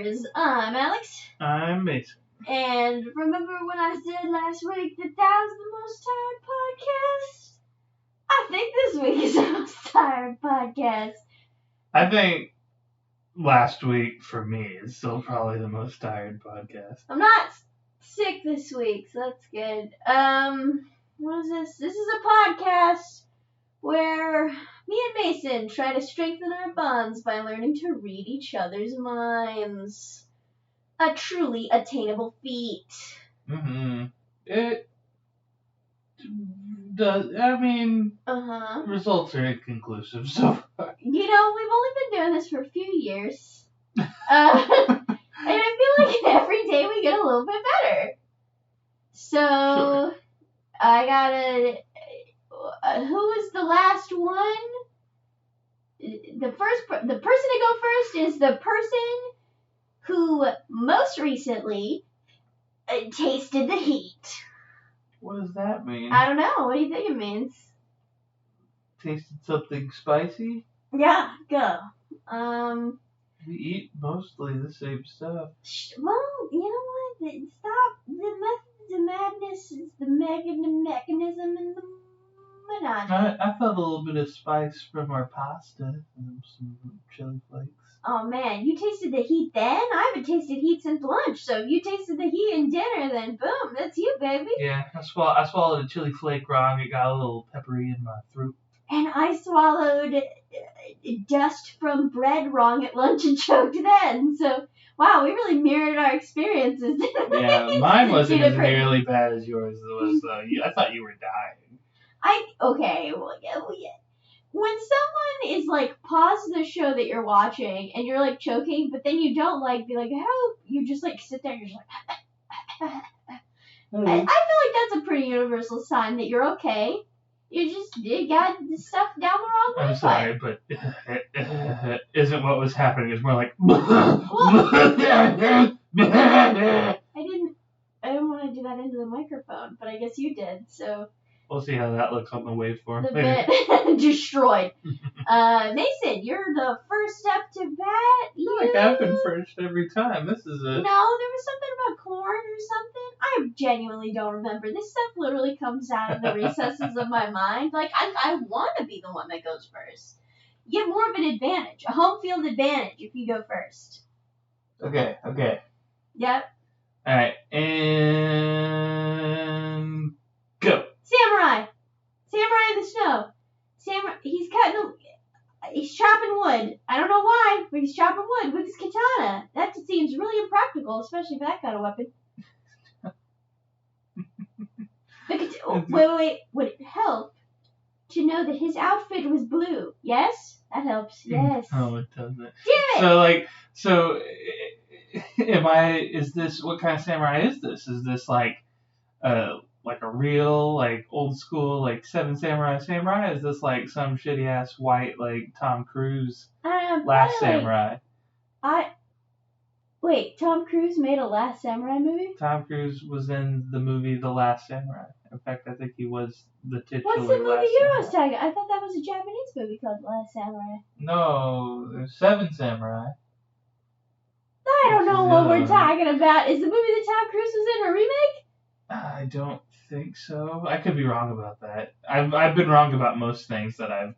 Skateboards. I'm Alex. I'm Mason. And remember when I said last week that was the most tired podcast? I think this week is the most tired podcast. I think last week, for me, is still probably the most tired podcast. I'm not sick this week, so that's good. What is this? This is a podcast where me and Mason try to strengthen our bonds by learning to read each other's minds. A truly attainable feat. Mm-hmm. It does, I mean, results are inconclusive so far. You know, we've only been doing this for a few years. And I feel like every day we get a little bit better. So, Sure. I gotta... who was the last one? The person to go first is the person who most recently tasted the heat. What does that mean? I don't know. What do you think it means? Tasted something spicy? Yeah, go. We eat mostly the same stuff. Well, you know what? Stop. The method to madness is the mechanism and the monotony. I felt a little bit of spice from our pasta and some chili flakes. Oh man, you tasted the heat then? I haven't tasted heat since lunch, so if you tasted the heat in dinner, then boom, that's you, baby. Yeah, I swallowed a chili flake wrong. It got a little peppery in my throat. And I swallowed dust from bread wrong at lunch and choked then. So, wow, we really mirrored our experiences, didn't we? Yeah, mine wasn't as nearly bad as yours was. I thought you were dying. Okay, well, yeah. When someone is like, pause the show that you're watching and you're like choking, but then you don't be like, help, you just like sit there and you're just like, I feel like that's a pretty universal sign that you're okay. You got the stuff down the wrong way. I'm sorry, but isn't what was happening. It's more like. I didn't want to do that into the microphone, but I guess you did, so. We'll see how that looks on the waveform. The bit destroyed. Mason, you're the first up to bat. Like I've been first every time. This is it. No, there was something about corn or something. I genuinely don't remember. This stuff literally comes out of the recesses of my mind. Like, I want to be the one that goes first. You get more of an advantage, a home field advantage if you go first. Okay. Yep. All right, and go. Samurai in the snow. He's chopping wood. I don't know why, but he's chopping wood with his katana. That seems really impractical, especially for that kind of weapon. Wait. Would it help to know that his outfit was blue? Yes? That helps. Yes. No, it doesn't. Damn it! What kind of samurai is this? Is this like a real, like, old school, like, Seven Samurai? Is this like some shitty ass white, like, Tom Cruise Last Samurai? Wait, Tom Cruise made a Last Samurai movie? Tom Cruise was in the movie The Last Samurai. In fact, I think he was the titular What's the movie Last you Samurai. was talking? I thought that was a Japanese movie called Last Samurai. No, there's Seven Samurai. I don't know what we're talking about. Is the movie that Tom Cruise was in a remake? I don't think so. I could be wrong about that. I've been wrong about most things that I've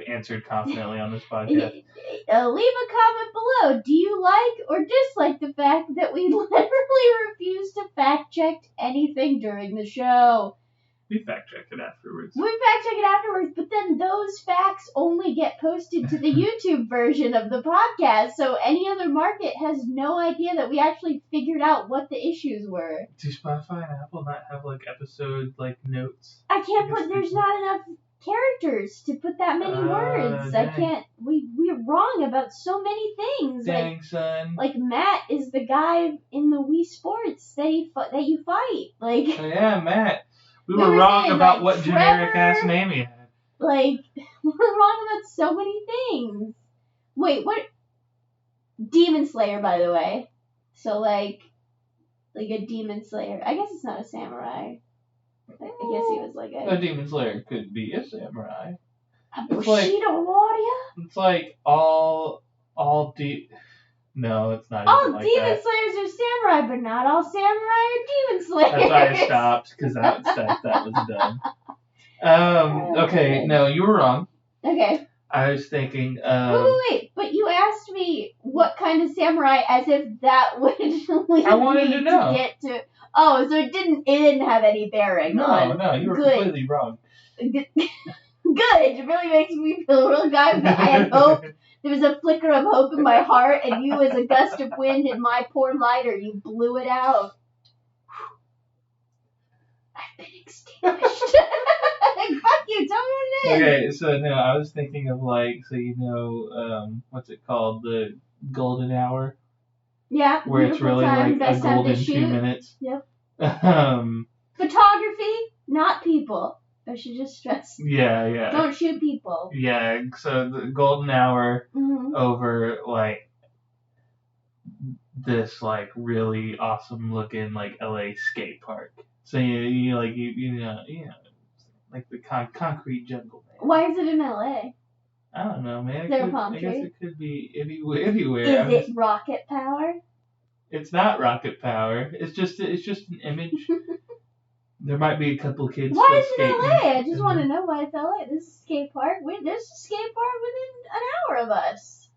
answered confidently on this podcast. Leave a comment below. Do you like or dislike the fact that we literally refuse to fact check anything during the show? We fact checked it afterwards. But then those facts only get posted to the YouTube version of the podcast, so any other market has no idea that we actually figured out what the issues were. Do Spotify and Apple not have, like, episode, like, notes? I can't there's not enough characters to put that many words. Dang. I can't, we're wrong about so many things. Dang, son. Like Matt is the guy in the Wii Sports that you fight. Like, Oh, yeah, Matt. We were wrong about what generic ass name he had. Like, we're wrong about so many things. Wait, what? Demon Slayer, by the way. So, like a demon slayer. I guess it's not a samurai. I guess he was like A demon slayer could be a samurai. A Bushido warrior? It's like all No, it's not All even like demon that. slayers are samurai, but not all samurai are demon slayers. That's why I stopped, because that was dumb. Okay, no, you were wrong. Okay. I was thinking. Wait, but you asked me what kind of samurai, as if that would lead I wanted me to know. get to. Oh, so it didn't have any bearing on. No, you were Good. completely wrong. Good. It really makes me feel real good. But I had hope. There was a flicker of hope in my heart, and you, as a gust of wind in my poor lighter, you blew it out. I've been extinguished. Fuck you, tell me what it is. Okay, so no, I was thinking of what's it called? The golden hour? Yeah. Where it's really time, like a golden shoot. 2 minutes. Yep. Photography, not people. I should just stress. Yeah. Don't shoot people. Yeah, so the golden hour over like this like really awesome looking like LA skate park. So you know like the concrete jungle. Man. Why is it in LA? I don't know, man. Is there a palm I tree? guess it could be everywhere. Is it rocket power? It's not rocket power. It's just an image. There might be a couple kids. Why is still it skating. LA? I just want to know why it's LA. This is a skate park. There's a skate park within an hour of us.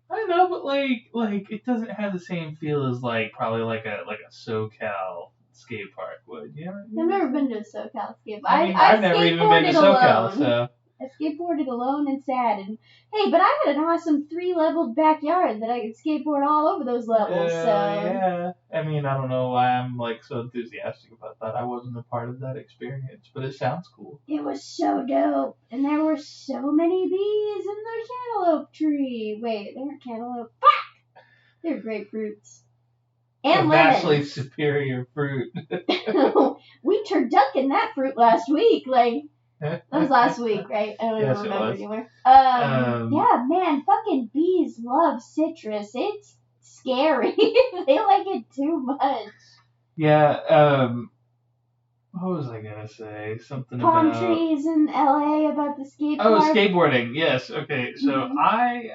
I don't know, but like it doesn't have the same feel as probably like a SoCal skate park would. You know? I've never been to a SoCal skate park. I mean, I've never even been to SoCal, so. I skateboarded alone and sad, and hey, but I had an awesome 3-leveled backyard that I could skateboard all over those levels. So yeah, I mean, I don't know why I'm so enthusiastic about that. I wasn't a part of that experience, but it sounds cool. it was so dope, and there were so many bees in the cantaloupe tree. Wait, they weren't cantaloupe. Fuck! They're grapefruits. And vastly lemons. superior fruit. We turducken that fruit last week. That was last week, right? I don't even remember anymore. Yeah, man, fucking bees love citrus. It's scary. They like it too much. Yeah, what was I gonna say? Something Palm about... trees in LA about the skate Oh, park. skateboarding, yes. Okay, so I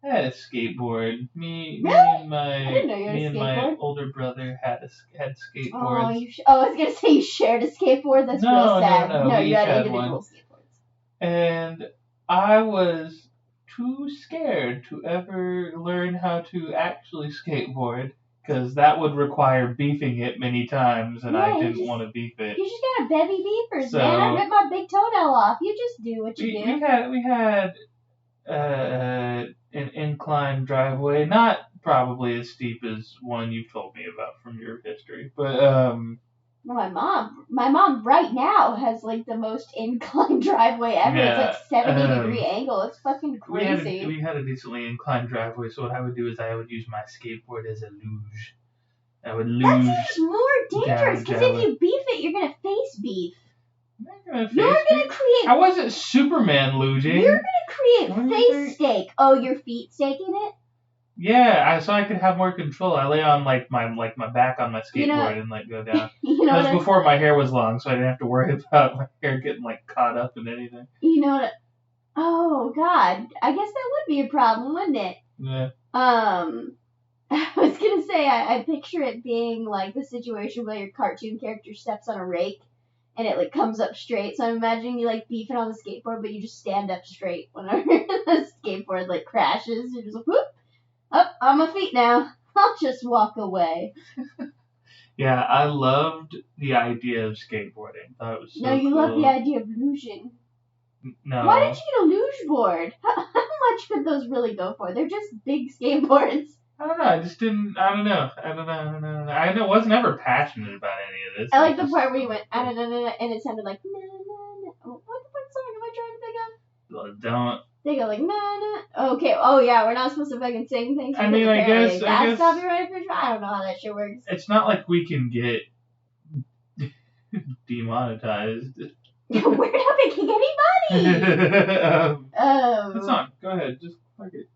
had a skateboard. Me and my older brother had skateboards. I was gonna say you shared a skateboard. That's real sad. No, you had had individual one. skateboards. And I was too scared to ever learn how to actually skateboard because that would require beefing it many times, and I didn't want to beef it. You just got a bevy beefers, man. I ripped my big toenail off. You just do what you do. We had an inclined driveway, not probably as steep as one you've told me about from your history, but my mom right now has the most inclined driveway ever. Yeah, it's 70-degree angle. It's fucking crazy. We had a decently inclined driveway, so what I would do is I would use my skateboard as a luge. I would luge. That seems more dangerous because if you beef it, you're gonna face beef. You're gonna create. I wasn't Superman luging. You're gonna create face stake. Oh, your feet staking it? Yeah, so I could have more control. I lay on my back on my skateboard and go down. That was before my hair was long, so I didn't have to worry about my hair getting caught up in anything. You know what? Oh God, I guess that would be a problem, wouldn't it? Yeah. I was gonna say I picture it being the situation where your cartoon character steps on a rake and it comes up straight. So I'm imagining you beefing on the skateboard, but you just stand up straight whenever the skateboard crashes. You're just whoop. Up on my feet now. I'll just walk away. Yeah, I loved the idea of skateboarding. Thought it was so cool. No, you love the idea of luging. No. Why didn't you get a luge board? How much could those really go for? They're just big skateboards. I don't know. I just didn't. I don't know. I wasn't ever passionate about any of this. I like the part where you went, and it sounded like, na, na, na. What song am I trying to think of? Don't. They go na, na. Okay, oh yeah, we're not supposed to fucking sing things. I mean, I guess. That's copyright infringement? I don't know how that shit works. It's not like we can get demonetized. We're not making any money! It's not. Go ahead, just fuck it.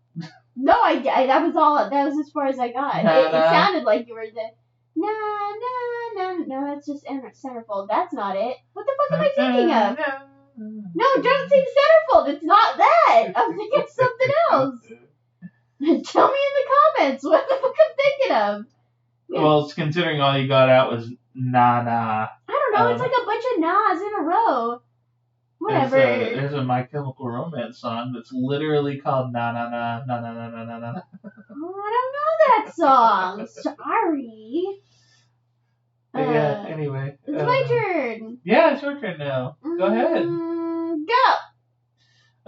No, that was all. That was as far as I got. It sounded like you were the no, that's just centerfold. That's not it. What the fuck am I thinking of? No, don't sing centerfold. It's not that. I'm thinking something else. Tell me in the comments what the fuck I'm thinking of. Well, considering all you got out was nah. I don't know. It's like a bunch of nahs in a row. Whatever. There's a My Chemical Romance song that's literally called na na na na na na na na na. Oh, I don't know that song. Sorry. Yeah. Anyway. It's my turn. Yeah, it's your turn now. Go ahead. Go.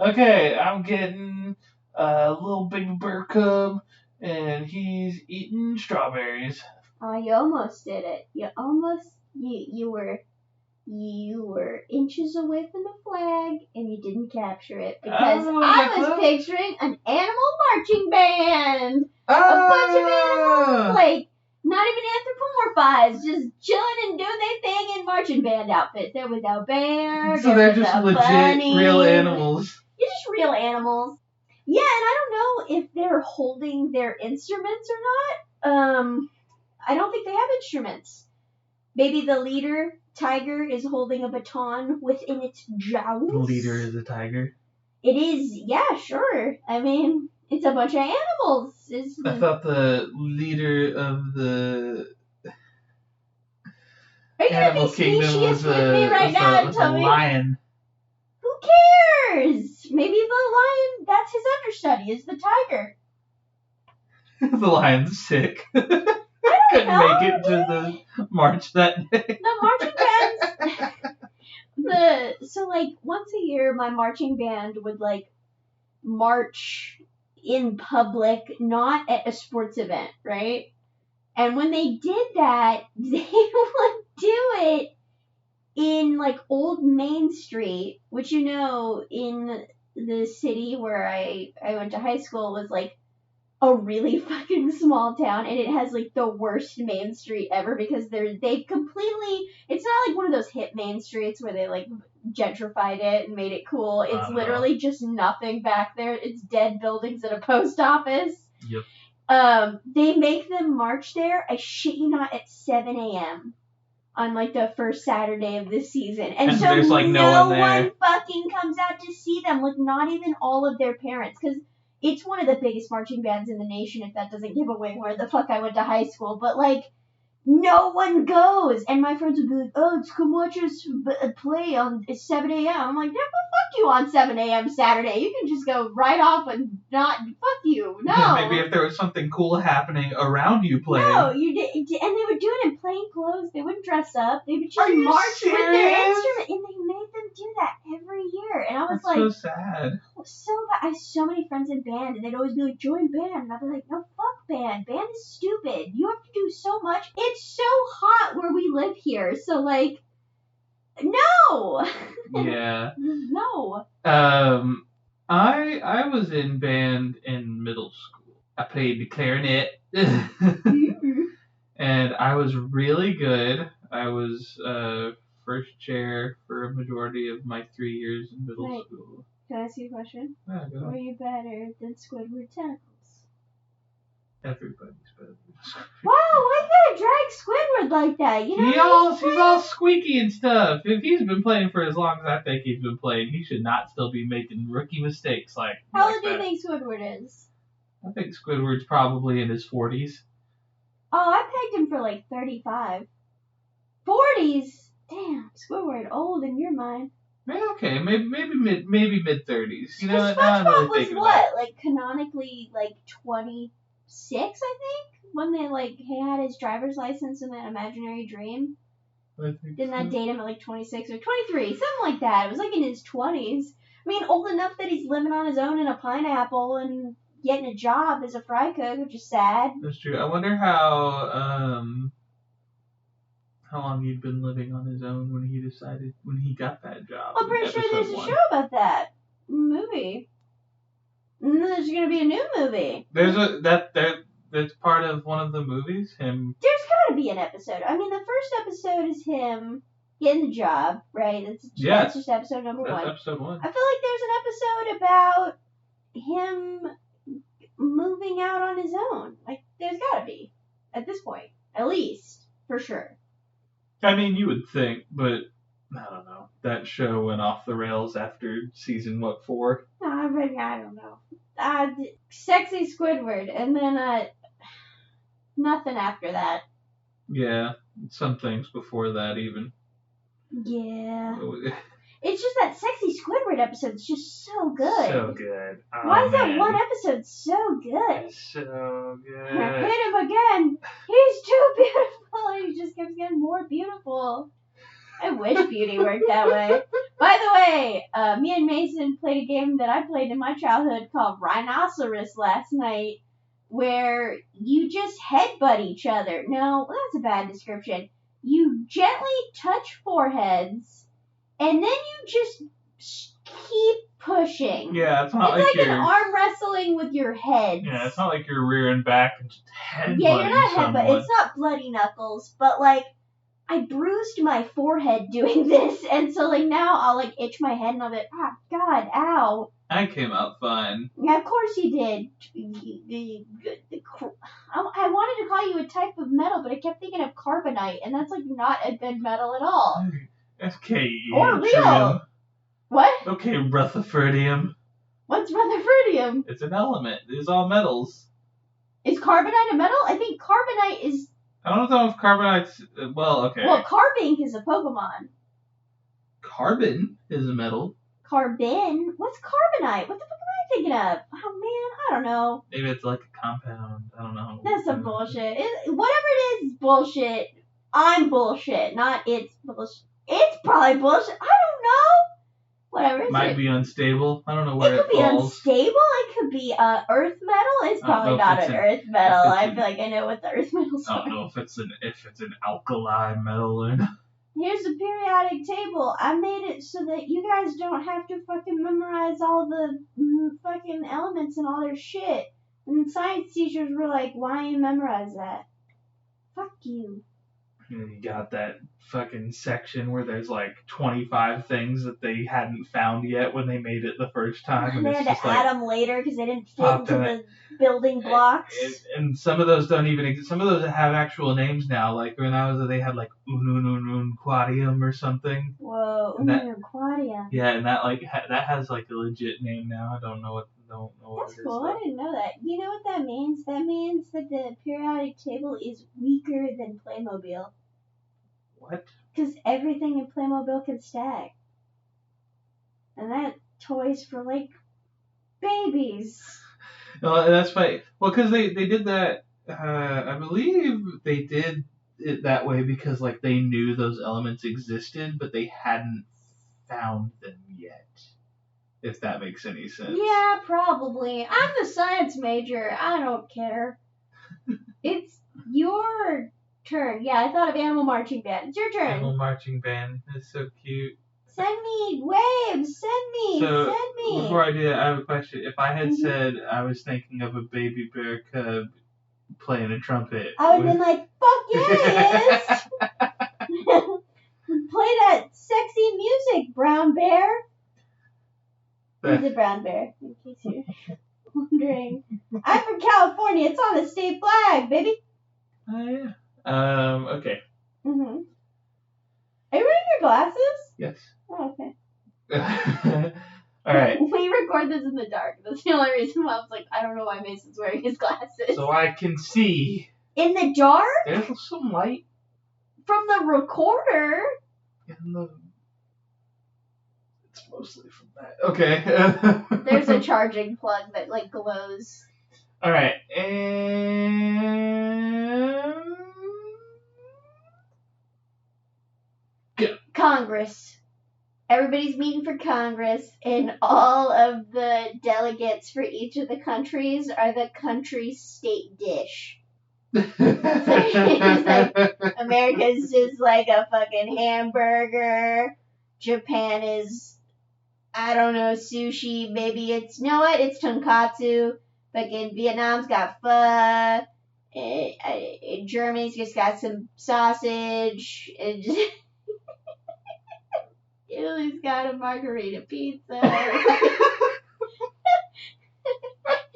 Okay, I'm getting a little baby bear cub, and he's eating strawberries. Oh, you almost did it. You were inches away from the flag, and you didn't capture it because I was picturing an animal marching band. A bunch of animals, like not even anthropomorphized, just chilling and doing their thing in marching band outfits. There was a bear. So they're just legit bunny. real animals. You're just real animals. Yeah, and I don't know if they're holding their instruments or not. I don't think they have instruments. Maybe the leader tiger is holding a baton within its jowls. The leader is a tiger. It is, yeah, sure. I mean, it's a bunch of animals. I thought the leader of the animal kingdom was a lion. Who cares? Maybe the lion, that's his understudy, is the tiger. The lion's sick. Couldn't make it to the march that day. The marching bands. So like once a year, my marching band would like march in public, not at a sports event, right? And when they did that, they would do it in like Old Main Street, which in the city where I went to high school was like a really fucking small town, and it has like the worst main street ever because they've completely, it's not like one of those hip main streets where they like gentrified it and made it cool. It's literally just nothing back there. It's dead buildings and a post office. Yep. They make them march there, I shit you not, at 7 a.m. on like the first Saturday of the season. And so there's like no one fucking comes out to see them, like not even all of their parents, because it's one of the biggest marching bands in the nation, if that doesn't give away where the fuck I went to high school. But, like, no one goes. And my friends would be like, oh, let's come watch us play on 7 a.m. I'm like, yeah, well, fuck you on 7 a.m. Saturday. You can just go right off and not, fuck you. No. Yeah, maybe if there was something cool happening around you playing. No, you did. And they would do it in plain clothes. They wouldn't dress up. They would just march with their instrument. And they made them do that every year. And I was That's so sad. So bad. I have so many friends in band, and they'd always be like, join band. And I'd be like, no, fuck band. Band is stupid. You have to do so much. It's so hot where we live here. So, like, no. Yeah. No. I was in band in middle school. I played the clarinet. And I was really good. I was first chair for a majority of my 3 years in middle school. Can I ask you a question? Yeah, go. Were you better than Squidward Tentacles? Everybody's better than Squidward. Wow, why you gotta drag Squidward like that? You know, he's all squeaky and stuff. If he's been playing for as long as I think he's been playing, he should not still be making rookie mistakes like How like old do you think Squidward is? I think Squidward's probably in his 40s. Oh, I pegged him for like 35. 40s? Damn, Squidward old in your mind. Okay, maybe mid-30s. You know what? SpongeBob was what? Like canonically like 26, I think, when they like he had his driver's license in that imaginary dream. Didn't that date him at like 26 or 23, something like that? It was like in his 20s. I mean, old enough that he's living on his own in a pineapple and getting a job as a fry cook, which is sad. That's true. I wonder how long he'd been living on his own when he got that job. I'm pretty sure there's a show about that movie. And then there's gonna be a new movie. That's part of one of the movies. Him. There's gotta be an episode. I mean, the first episode is him getting the job, right? That's just episode number 1. Episode 1. I feel like there's an episode about him moving out on his own. Like, there's gotta be at this point, at least for sure. I mean, you would think, but I don't know. That show went off the rails after season 4? I don't know. Sexy Squidward, and then nothing after that. Yeah, some things before that even. Yeah. It's just that Sexy Squidward episode's just so good. So good. Oh, Why is man. that one episode so good? It's so good. Hit him again. He's too beautiful. He just keeps getting more beautiful. I wish beauty worked that way. By the way, me and Mason played a game that I played in my childhood called Rhinoceros last night, where you just headbutt each other. No, that's a bad description. You gently touch foreheads, and then you just keep pushing. Yeah, it's not It's like you're... an arm wrestling with your head. Yeah, it's not like you're rearing back and just headbutting Yeah, you're not someone. headbutt. It's not bloody knuckles, but like, I bruised my forehead doing this, and so like now I'll like itch my head and I'll be like, oh god, ow. I came out fine. Yeah, of course you did. I wanted to call you a type of metal, but I kept thinking of Carbonite, and that's like not a good metal at all. Okay. Or real. What? Okay, Rutherfordium. What's Rutherfordium? It's an element. These all metals. Is Carbonite a metal? I think Carbonite is... I don't know if Carbonite's... Well, okay. Well, Carbink is a Pokemon. Carbon is a metal. Carbon? What's Carbonite? What the fuck am I thinking of? Oh, man, I don't know. Maybe it's like a compound. I don't know. That's some bullshit. Whatever it is bullshit. I'm bullshit, not it's bullshit. It's probably bullshit. I don't know. Whatever. Might be unstable. I don't know where it it could falls. Be unstable. It could be earth metal. It's probably not an earth metal. I feel like I know what the earth metals are. I don't know if it's an alkali metal or not. Here's the periodic table. I made it so that you guys don't have to fucking memorize all the fucking elements and all their shit. And science teachers were like, why you memorize that? Fuck you. And you got that fucking section where there's like 25 things that they hadn't found yet when they made it the first time. And they had to add them later because they didn't fit into the building blocks. And some of those don't even exist. Some of those have actual names now. Like when I was there, they had like Ununununquadium or something. Whoa, Unununquadium. Yeah, and that like that has like a legit name now. I don't know what. That's cool. I didn't know that. You know what that means? That means that the periodic table is weaker than Playmobil. What? Because everything in Playmobil can stack. And that toys for, like, babies. No, that's right. Well, because they did that, I believe they did it that way because, like, they knew those elements existed, but they hadn't found them yet. If that makes any sense. Yeah, probably. I'm the science major. I don't care. It's your turn. Yeah, I thought of Animal Marching Band. It's your turn. Animal Marching Band. It's so cute. Send me waves. Send me. Before I do that, I have a question. If I had said I was thinking of a baby bear cub playing a trumpet, I would have been like, fuck yeah, it is. Play that sexy music, brown bear. He's a brown bear, in case you're wondering. I'm from California. It's on the state flag, baby. Oh, yeah. Okay. Mm-hmm. Are you wearing your glasses? Yes. Oh, okay. All right. We record this in the dark. That's the only reason why I was like, I don't know why Mason's wearing his glasses. So I can see. In the dark? There's some light. From the recorder? It's mostly from that. Okay. There's a charging plug that, like, glows. All right. And... Go. Congress. Everybody's meeting for Congress, and all of the delegates for each of the countries are the country's state dish. It's like, America's just like a fucking hamburger. Japan is, I don't know, sushi. Maybe it's, you know what? It's tonkatsu. Fucking Vietnam's got pho. Germany's just got some sausage. Italy's got a margarita pizza. Did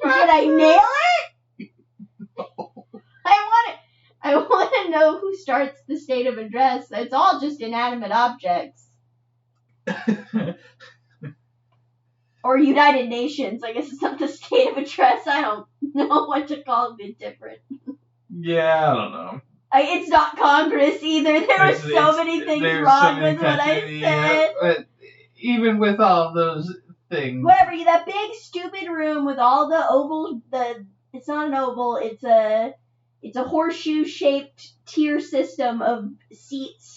I nail it? No. I want to know who starts the state of address. It's all just inanimate objects. Or Or United Nations. I guess it's not the state of address. I don't know what to call it different. Yeah, I don't know. It's not Congress either. There are so many things wrong with what I said. Yeah, but even with all those things. Whatever, that big stupid room with all the oval, it's not an oval, it's a horseshoe shaped tier system of seats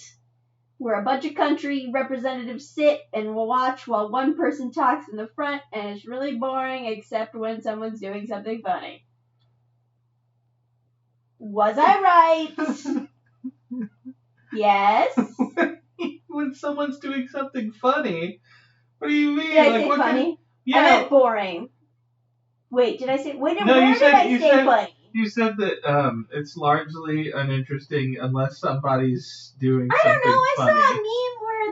where a bunch of country representatives sit and will watch while one person talks in the front, and it's really boring except when someone's doing something funny. Was I right? Yes. When someone's doing something funny, what do you mean? Did I say funny? Yeah. I meant boring. Wait, did I say? Where did I say funny? You said that it's largely uninteresting unless somebody's doing something funny. I don't know. I saw a meme where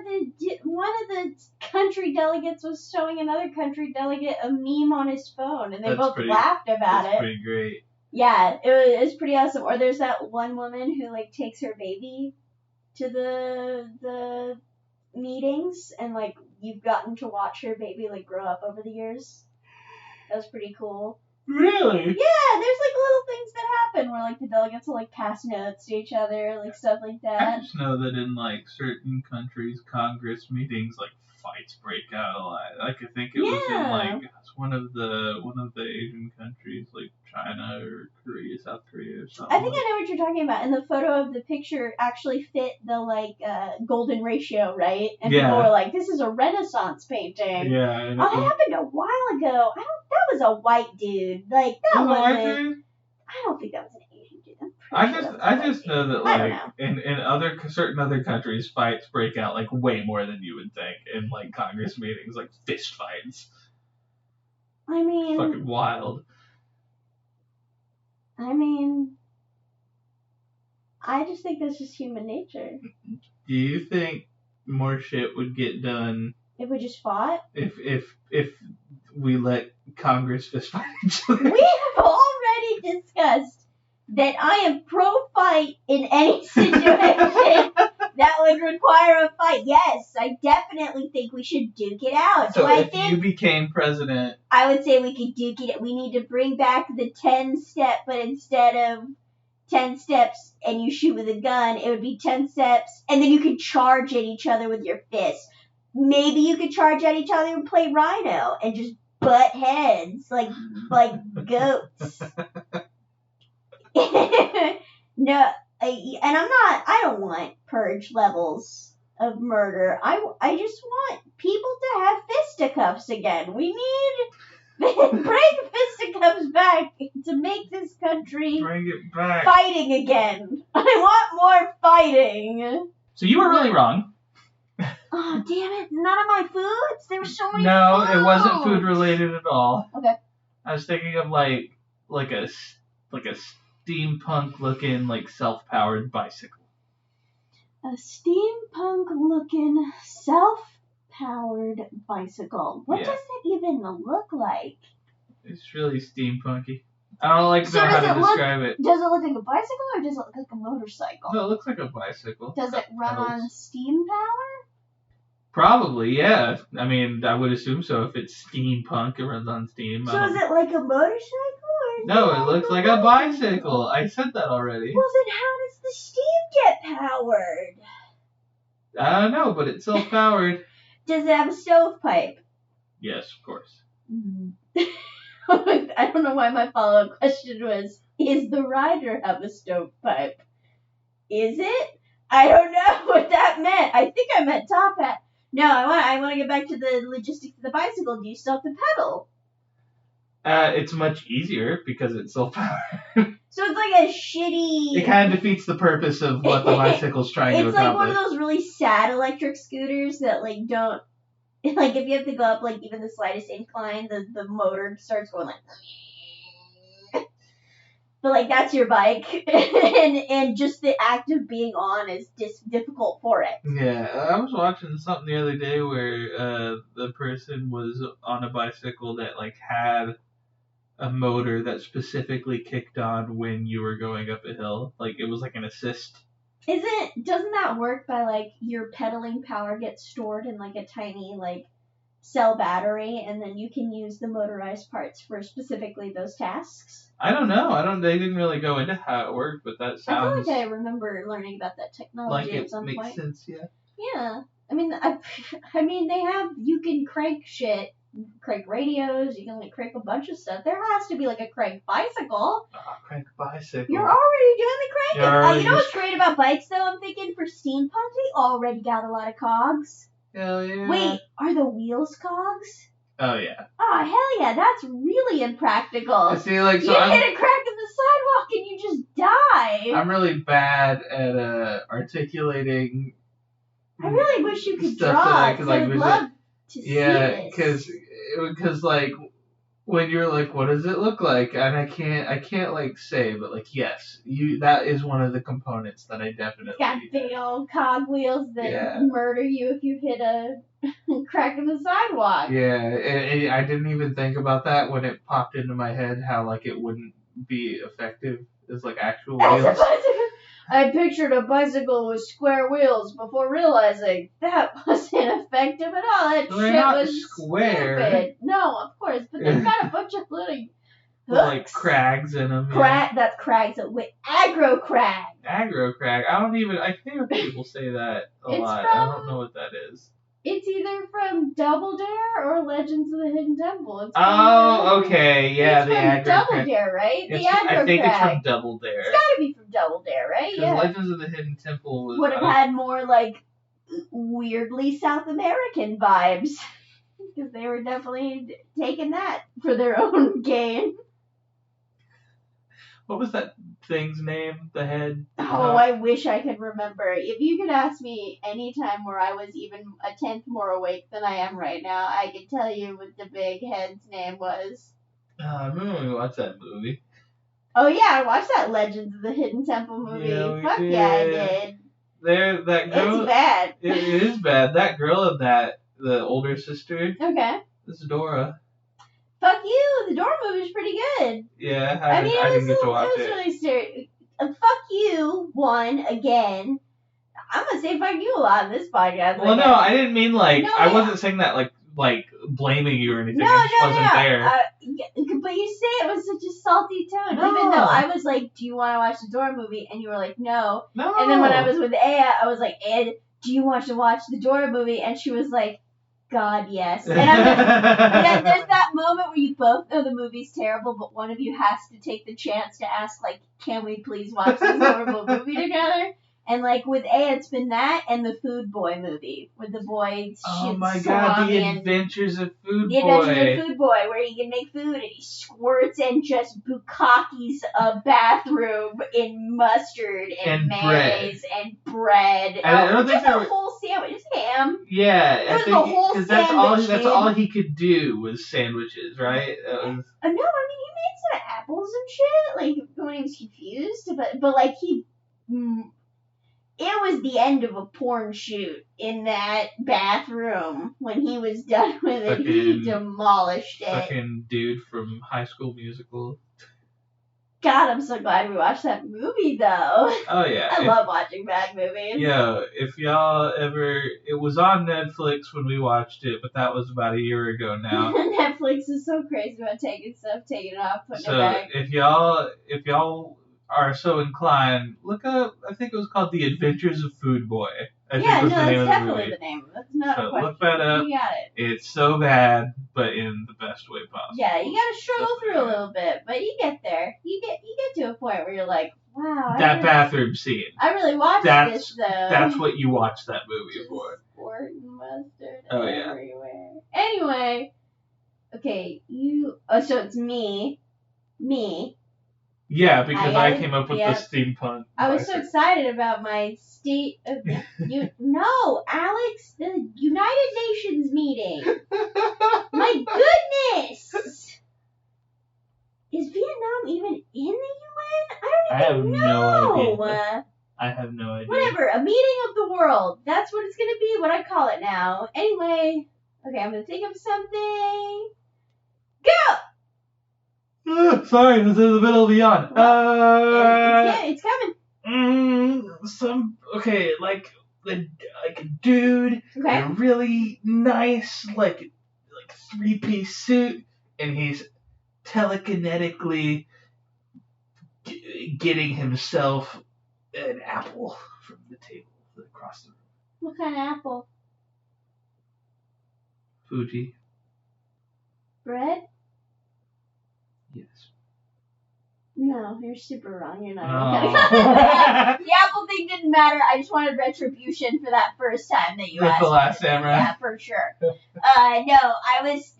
one of the country delegates was showing another country delegate a meme on his phone, and they both laughed about it. That's pretty great. Yeah, it was pretty awesome. Or there's that one woman who like takes her baby to the meetings, and like you've gotten to watch her baby like grow up over the years. That was pretty cool. Really? Yeah, there's like little things that happen where like the delegates will like pass notes to each other, like stuff like that. I just know that in like certain countries, Congress meetings, like fights break out a lot. Like I think it was in like one of the Asian countries, like China or Korea, South Korea or something. I think I know what you're talking about. And the photo of the picture actually fit the like golden ratio, right? And people were like, "This is a Renaissance painting." Yeah. That happened a while ago. That was a white dude. Like that was a white dude? I don't think that was an Asian dude. I just know that like in certain other countries, fights break out like way more than you would think in like Congress meetings, like fist fights. I mean, it's fucking wild. I just think that's just human nature. Do you think more shit would get done if we just fought? If we let Congress fist fight each other? We have already discussed that I am pro-fight in any situation that would require a fight. Yes, I definitely think we should duke it out. So if you became president, I would say we could duke it out. We need to bring back the 10-step, but instead of 10 steps and you shoot with a gun, it would be 10 steps, and then you could charge at each other with your fists. Maybe you could charge at each other and play Rhino and just butt heads like goats. No, I don't want purge levels of murder. I just want people to have fisticuffs again. We need bring fisticuffs back to make this country fighting again. I want more fighting. So you were really wrong. Oh, damn it. None of my foods? There were so many No, foods. it wasn't food related at all. Okay. I was thinking of like a steampunk looking like self-powered bicycle. A steampunk looking self-powered bicycle. What does that even look like? It's really steampunky. I don't like know how to describe it. Does it look like a bicycle or does it look like a motorcycle? No, it looks like a bicycle. Does it run on steam power? Probably, yeah. I mean, I would assume so. If it's steampunk, it runs on steam. So is it like a motorcycle? Or no, it looks like a bicycle. I said that already. Well, then how does the steam get powered? I don't know, but it's self-powered. Does it have a stovepipe? Yes, of course. I don't know why my follow-up question was, is the rider have a stovepipe? Is it? I don't know what that meant. I think I meant top hat. No, I want to get back to the logistics of the bicycle. Do you still have to pedal? It's much easier because it's self-powered. So it's like a shitty... It kind of defeats the purpose of what the bicycle's trying to accomplish. It's like one of those really sad electric scooters that like don't... Like if you have to go up like even the slightest incline, the motor starts going like... But like that's your bike, and just the act of being on is just difficult for it. Yeah, I was watching something the other day where the person was on a bicycle that like had a motor that specifically kicked on when you were going up a hill. Like it was like an assist. Doesn't that work by like your pedaling power gets stored in like a tiny like cell battery, and then you can use the motorized parts for specifically those tasks. I don't know. They didn't really go into how it worked, but that sounds. I feel like I remember learning about that technology at some point. Like it makes sense, yeah. Yeah. I mean, they have, you can crank shit, crank radios, you can like crank a bunch of stuff. There has to be like a crank bicycle. Crank bicycle. You're already doing the cranking. You know just... what's great about bikes though? I'm thinking for steampunk, they already got a lot of cogs. Hell yeah. Wait, are the wheels cogs? Oh yeah. Oh hell yeah, that's really impractical. See, like, so you hit a crack in the sidewalk and you just die. I'm really bad at articulating. I really wish you could stuff draw. I would love to see this. because like when you're like, what does it look like? And I can't like say, but like yes, that is one of the components that I definitely. It's got big old cog wheels that murder you if you hit a crack in the sidewalk. Yeah, I didn't even think about that when it popped into my head how like it wouldn't be effective as like actual wheels. I pictured a bicycle with square wheels before realizing that wasn't effective at all. That They're shit not was square. Stupid. No, of course, but they've got a bunch of little like crags in them. That's crags. Wait, aggro crag. Aggro crag. I hear people say that a lot. I don't know what that is. It's either from Double Dare or Legends of the Hidden Temple. Okay, yeah, the aggro Double crag. Dare, right? The aggro I think crag. It's from Double Dare. It's gotta be from Double Dare, right? Yeah. Legends of the Hidden Temple would have had more like weirdly South American vibes because they were definitely taking that for their own gain. What was that thing's name? The head? Oh, I wish I could remember. If you could ask me any time where I was even a tenth more awake than I am right now, I could tell you what the big head's name was. I remember when we watched that movie. Oh yeah, I watched that Legends of the Hidden Temple movie. Yeah, Fuck yeah, I did. That girl. It's bad. It is bad. That girl of the older sister. Okay. This is Dora. Fuck you! The Dora movie's pretty good. Yeah, I didn't get to watch it. It was really scary. Fuck you, again. I'm gonna say fuck you a lot in this podcast. Well, no, I didn't mean like, I wasn't saying that like blaming you or anything. I just wasn't there. But you say it with such a salty tone. No. Even though I was like, do you want to watch the Dora movie? And you were like, no. No. And then when I was with Aya, I was like, Ed, do you want to watch the Dora movie? And she was like, God, yes. And then there's that moment where you both know the movie's terrible, but one of you has to take the chance to ask, like, can we please watch this horrible movie together? And, like, with A, it's been that and the Food Boy movie, with the boy oh my God, The Adventures of Food Boy. The Adventures of Food Boy, where he can make food and he squirts and just bukkakis a bathroom in mustard and mayonnaise and bread. And I don't think a whole sandwich. It's ham. Yeah, I think because that's all he could do was sandwiches, right? No, I mean he made some apples and shit, like when he was confused, but like he. It was the end of a porn shoot in that bathroom. When he was done with it, he demolished it. Fucking dude from High School Musical. God, I'm so glad we watched that movie, though. Oh, yeah. I love watching bad movies. Yeah, if y'all ever... It was on Netflix when we watched it, but that was about a year ago now. Netflix is so crazy about taking it off, putting it back. If y'all are so inclined, look up, I think it was called The Adventures of Food Boy. That's definitely the name. That's not a question. Look that up. You got it. It's so bad, but in the best way possible. Yeah, you gotta struggle through a little bit, but you get there. You get to a point where you're like, wow. Bathroom scene. I really watched this, though. That's what you watch that movie for. Squirt and mustard everywhere. Anyway. Okay, so it's me. Yeah, because I came up with the steampunk. I was so excited about my state of no, Alex, the United Nations meeting. My goodness! Is Vietnam even in the UN? I don't even know. I have no idea. Whatever, a meeting of the world. That's what it's gonna be, what I call it now. Anyway, okay, I'm gonna think of something. Go! Sorry, this is in the middle of the yawn. It's coming. Like a dude, okay. a really nice, like like 3-piece suit, and he's telekinetically getting himself an apple from the table across the room. What kind of apple? Fuji. Bread? Yes. No, you're super wrong. You're not. Oh. The apple thing didn't matter. I just wanted retribution for that first time that you asked. The Last Samurai. Yeah, for sure. No, I was.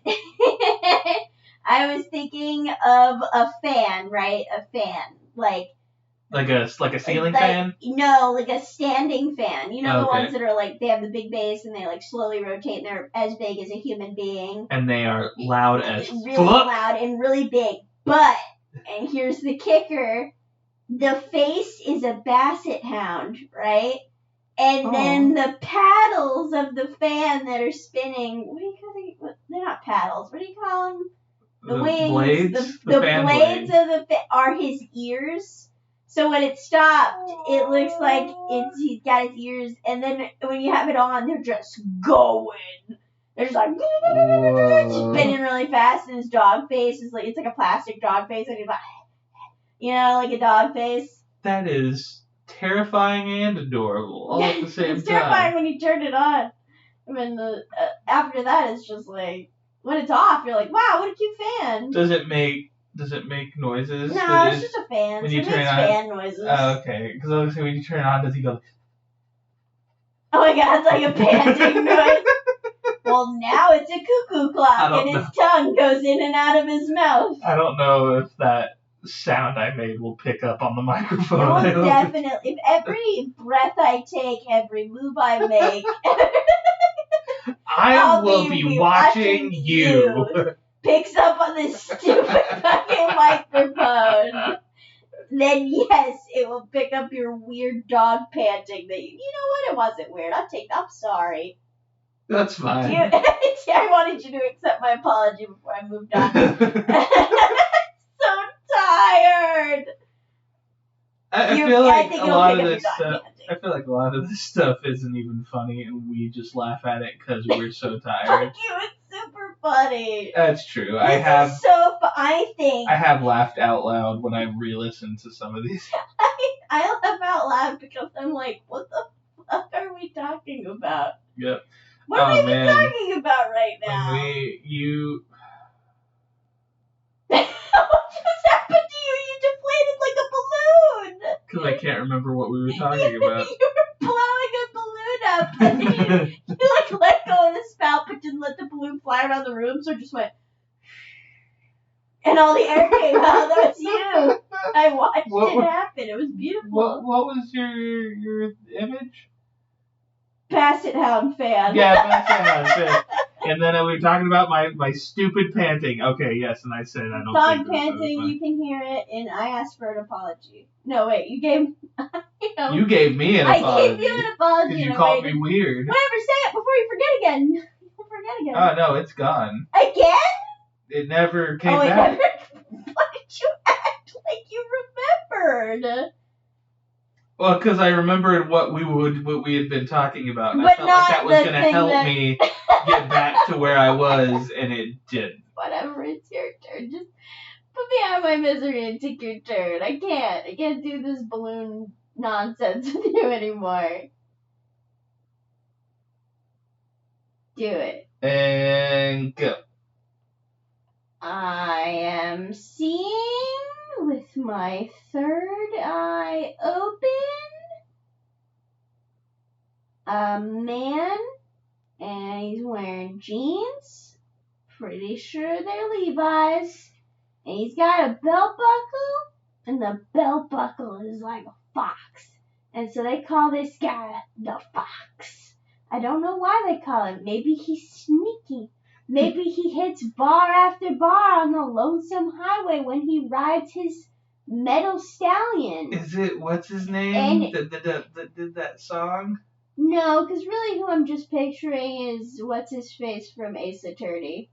I was thinking of a fan, right? A fan, like a ceiling fan. No, like a standing fan. You know the Okay. ones that are like they have the big base and they like slowly rotate and they're as big as a human being. And they are loud as really fuck. loud and really big. But and here's the kicker: the face is a basset hound, right? And then the paddles of the fan that are spinning. What do you call them? They're not paddles. What do you call them? The wings, blades, the blades of the are his ears. So when it stopped, it looks like he's got his ears, and then when you have it on, they're just going. They're just like spinning really fast, and his dog face is like it's like a plastic dog face, and he's like, like a dog face. That is terrifying and adorable all at the same time. It's terrifying when you turn it on. I mean, after that, it's just like. When it's off, you're like, wow, what a cute fan. Does it make noises? No, it's just a fan. When So you it turn makes it on. fan noises. Oh, okay. Because I was saying when you turn it on, does he go? Oh my god, it's like a panting noise. Well, now it's a cuckoo clock, and his tongue goes in and out of his mouth. I don't know if that sound I made will pick up on the microphone. It will definitely. If every breath I take, every move I make. I will be watching you. Picks up on this stupid fucking microphone. Then yes, it will pick up your weird dog panting. That you know what? It wasn't weird. I'm sorry. That's fine. I wanted you to accept my apology before I moved on. So tired. I feel like a lot of this stuff. I feel like a lot of this stuff isn't even funny, and we just laugh at it because we're so tired. Fuck you! It's super funny. That's true. I have laughed out loud when I re-listened to some of these. I laugh out loud because I'm like, what the fuck are we talking about? Yep. What are we even talking about right now? What just happened to you? You deflated like a balloon. Because I can't remember what we were talking about. You were blowing a balloon up, and then you like let go of the spout, but didn't let the balloon fly around the room, so it just went, and all the air came out. That was you. I watched it happen. It was beautiful. What was your image? Basset Hound fan. Yeah, Basset Hound fan. And then we were talking about my stupid panting. Okay, yes, and I said I don't Dog think panting, you can hear it, and I asked for an apology. No, wait, you gave... You gave me an apology. I gave you an apology. Because you called me weird. Whatever, say it before you forget again. Don't forget again. Oh, no, it's gone. Again? It never came back. Why did you act like you remembered? Well, because I remembered what we had been talking about, and But I felt like that was going to help me get back to where I was, and it didn't. Whatever, it's your turn. Just put me out of my misery and take your turn. I can't do this balloon nonsense with you anymore. Do it. And go. I am seeing with my third eye open a man, and he's wearing jeans. Pretty sure they're Levi's. And he's got a belt buckle, and the belt buckle is like a fox. And so they call this guy the Fox. I don't know why they call him. Maybe he's sneaky. Maybe he hits bar after bar on the lonesome highway when he rides his metal stallion. Is it, what's his name that did that song? No, because really who I'm just picturing is what's-his-face from Ace Attorney.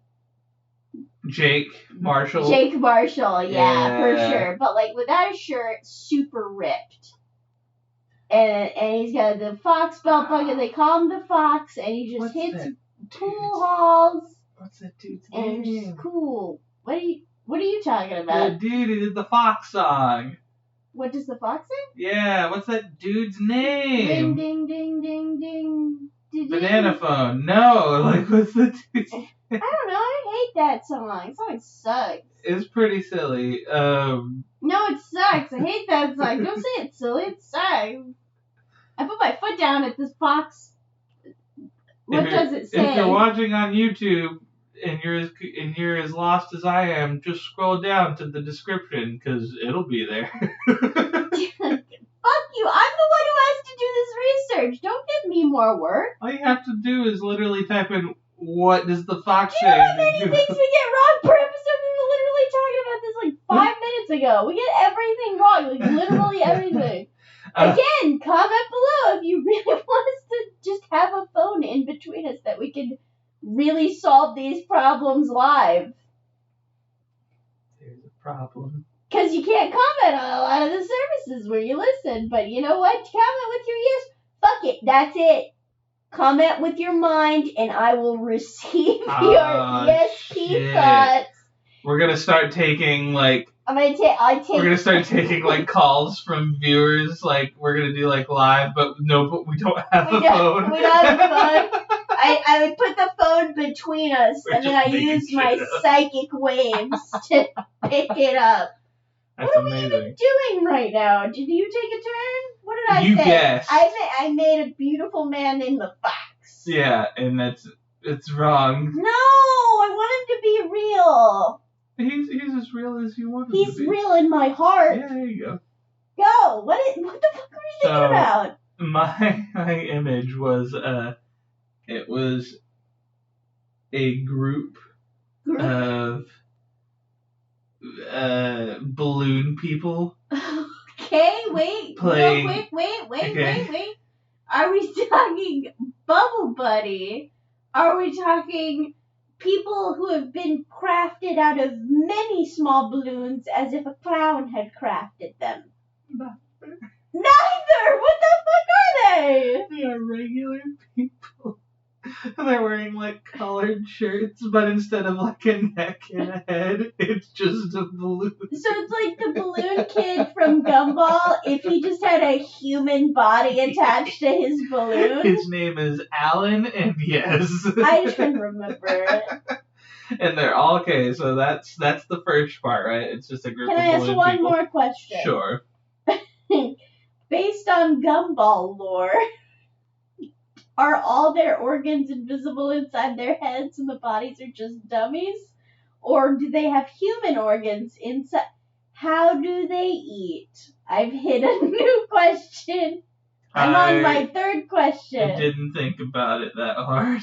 Jake Marshall. Jake Marshall, yeah, for sure. But like without a shirt, super ripped. And he's got the Fox belt buckle. They call him the Fox, and he just hits pool halls. What's that dude's And name? she's cool. What are you talking The about? dude who did the Fox song. What does the fox say? Yeah, what's that dude's Ding name? ding ding ding ding. Banana Phone. No, like what's the dude's I don't know. I hate that song. That song sucks. It's pretty silly. No, it sucks. I hate that song. Don't say it's silly. It sucks. I put my foot down at this box. What does it say? If you're watching on YouTube and you're as lost as I am, just scroll down to the description because it'll be there. Fuck you. I'm the one who has to do this research. Don't give me more work. All you have to do is literally type in, what does the fox Do you say? know how many things we get wrong per episode? We were literally talking about this like 5 minutes ago. We get everything wrong. Like literally everything. Again, comment below if you really want us to just have a phone in between us that we can really solve these problems live. There's a problem. Because you can't comment on a lot of the services where you listen. But you know what? Comment with your yes. Fuck it. That's it. Comment with your mind and I will receive your yes P thoughts. We're going to start taking like... We're gonna start taking like calls from viewers, like we're gonna do like live, but we don't have a phone. We don't have a phone. I would put the phone between us, and then I use my psychic waves to pick it up. That's what are amazing. we even doing right now? Did you take a turn? What did I say? You guessed. I made a beautiful man in the fox. Yeah, and it's wrong. No, I want him to be real. He's as real as you want him He's to be. real in my heart. Yeah, there you go. Go. What the fuck were you thinking about? My image was it was a group of balloon people. Okay, wait. Playing. Real quick, wait. Okay. Are we talking Bubble Buddy? Are we talking people who have been crafted out of many small balloons as if a clown had crafted them? Neither! What the fuck are they? They are regular people. They're wearing like colored shirts, but instead of like a neck and a head, it's just a balloon. So it's like the balloon kid from Gumball if he just had a human body attached to his balloon. His name is Alan, and yes. I just couldn't remember it. And they're all okay, so that's the first part, right? It's just a group Can of I ask balloon one people. more question? Sure. Based on Gumball lore, are all their organs invisible inside their heads and the bodies are just dummies? Or do they have human organs inside? How do they eat? I've hit a new question. I'm on my third question. I didn't think about it that hard.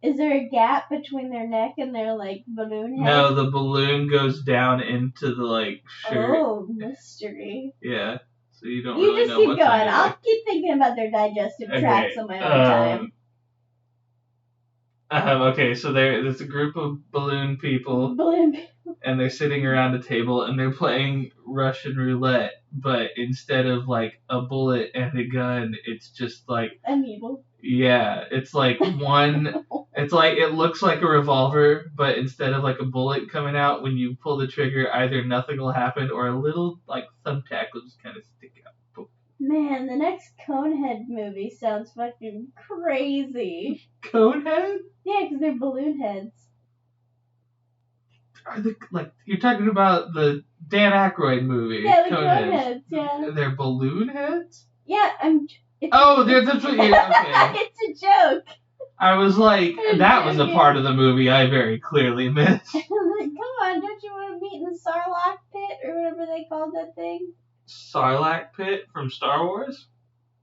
Is there a gap between their neck and their like balloon head? No, the balloon goes down into the like shirt. Oh, mystery. Yeah. So you don't You really just know keep what's going. under I'll there. keep thinking about their digestive tracts on my own time. Okay, so there's a group of balloon people, and they're sitting around a table, and they're playing Russian roulette, but instead of like a bullet and a gun, it's just like a needle. Yeah, it's like one. It's like it looks like a revolver, but instead of like a bullet coming out when you pull the trigger, either nothing will happen or a little like thumbtack will just kind of stick out. Boom. Man, the next Conehead movie sounds fucking crazy. Conehead? Yeah, because they're balloon heads. Are they like you're talking about the Dan Aykroyd movie? Yeah, the Coneheads. Yeah. They're balloon heads? Yeah, that's what you're okay. It's a joke. I was like, that was a part of the movie I very clearly missed. Come on, don't you want to meet in the Sarlacc pit or whatever they called that thing? Sarlacc pit from Star Wars?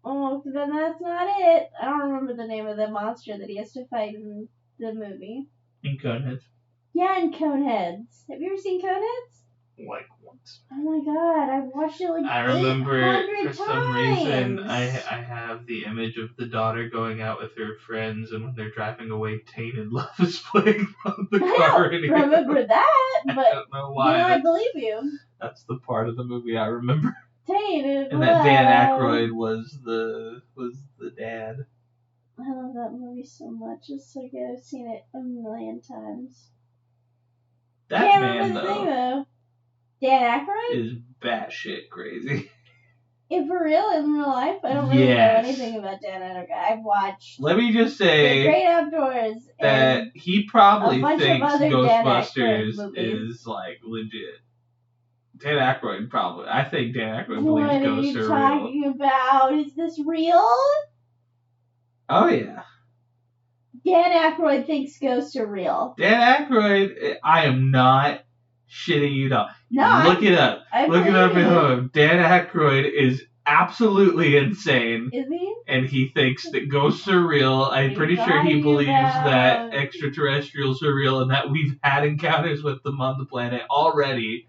Oh, then that's not it. I don't remember the name of the monster that he has to fight in the movie. In Coneheads. Yeah, in Coneheads. Have you ever seen Coneheads? Like once. Oh my god, I've watched it like I remember 800 for some reason times. I have the image of the daughter going out with her friends, and when they're driving away, Tainted Love is playing on the car I don't remember that, but I don't know why. I believe you. That's the part of the movie I remember. Tainted And Love. that Dan Aykroyd was the dad. I love that movie so much. It's so good. I've seen it a million times. That Can't man, remember the name, though. Dan Aykroyd? is batshit crazy. For real, in real life, I don't really know anything about Dan Aykroyd. I've watched Let me just The say Great Outdoors that and he probably a bunch of thinks other Dan Aykroyd Ghostbusters movies. is like legit. Dan Aykroyd probably. I think Dan Aykroyd What believes are ghosts you are real. talking about? Is this real? Oh yeah. Dan Aykroyd thinks ghosts are real. Dan Aykroyd, I am not shitting you down. No, Look it up. Look it up at believe it. home. Dan Aykroyd is absolutely insane. Is he? And he thinks that ghosts are real. I'm pretty sure he talking believes about? that extraterrestrials are real and that we've had encounters with them on the planet already.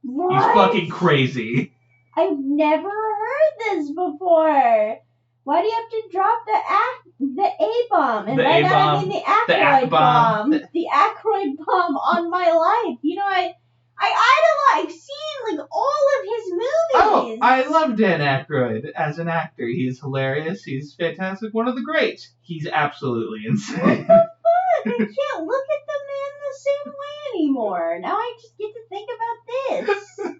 What? He's fucking crazy. I've never heard this before. Why do you have to drop the A-bomb? And The by that I A-bomb. mean the The Aykroyd bomb. A-bomb. The Aykroyd bomb on my life. You know, I idolize. I've seen like all of his movies. Oh, I love Dan Aykroyd as an actor. He's hilarious. He's fantastic. One of the greats. He's absolutely insane. What the fuck? I can't look at the man the same way anymore. Now I just get to think about this.